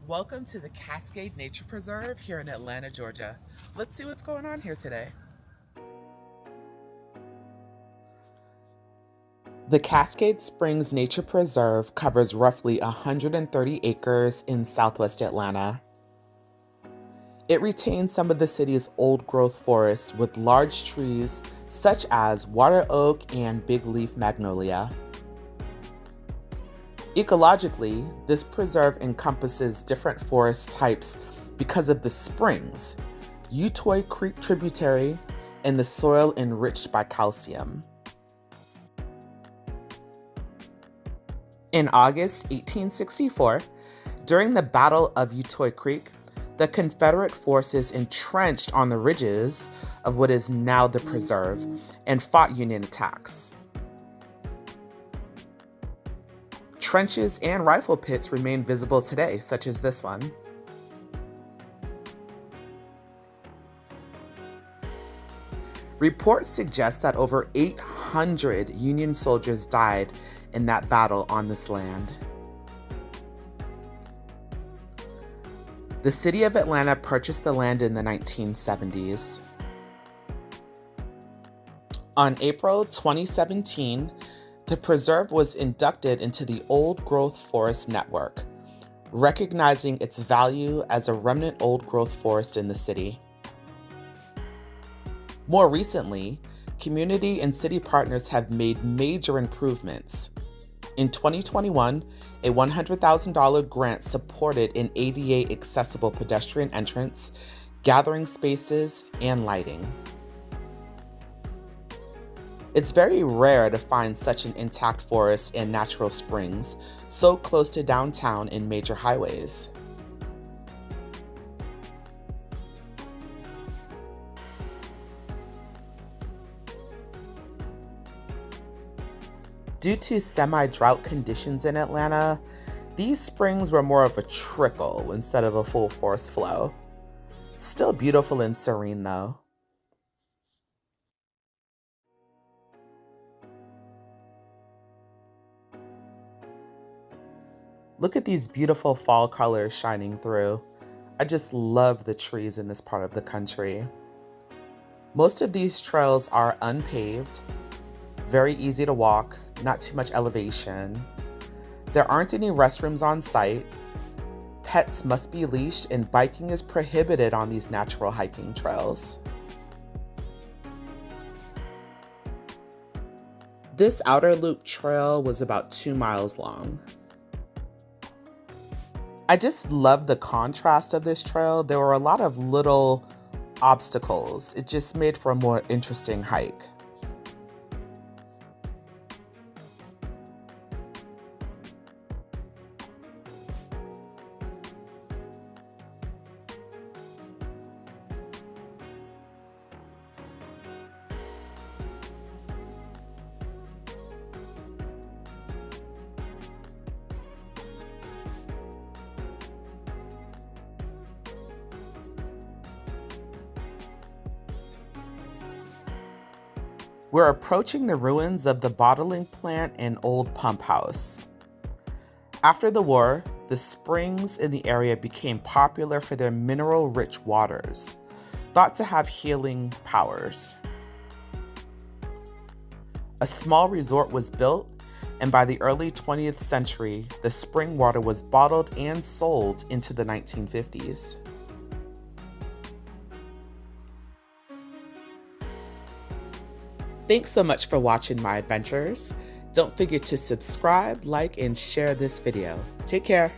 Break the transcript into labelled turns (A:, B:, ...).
A: Welcome to the Cascade Nature Preserve here in Atlanta, Georgia. Let's see what's going on here today. The Cascade Springs Nature Preserve covers roughly 130 acres in southwest Atlanta. It retains some of the city's old-growth forests with large trees such as water oak and big leaf magnolia. Ecologically, this preserve encompasses different forest types because of the springs, Utoy Creek tributary, and the soil enriched by calcium. In August 1864, during the Battle of Utoy Creek, the Confederate forces entrenched on the ridges of what is now the preserve and fought Union attacks. Trenches and rifle pits remain visible today, such as this one. Reports suggest that over 800 Union soldiers died in that battle on this land. The city of Atlanta purchased the land in the 1970s. On April 2017, the preserve was inducted into the Old Growth Forest Network, recognizing its value as a remnant old-growth forest in the city. More recently, community and city partners have made major improvements. In 2021, a $100,000 grant supported an ADA-accessible pedestrian entrance, gathering spaces, and lighting. It's very rare to find such an intact forest and natural springs so close to downtown and major highways. Due to semi-drought conditions in Atlanta, these springs were more of a trickle instead of a full force flow. Still beautiful and serene though. Look at these beautiful fall colors shining through. I just love the trees in this part of the country. Most of these trails are unpaved, very easy to walk, not too much elevation. There aren't any restrooms on site. Pets must be leashed and biking is prohibited on these natural hiking trails. This outer loop trail was about 2 miles long. I just love the contrast of this trail. There were a lot of little obstacles. It just made for a more interesting hike. We're approaching the ruins of the bottling plant and old pump house. After the war, the springs in the area became popular for their mineral-rich waters, thought to have healing powers. A small resort was built, and by the early 20th century, the spring water was bottled and sold into the 1950s. Thanks so much for watching my adventures. Don't forget to subscribe, like, and share this video. Take care.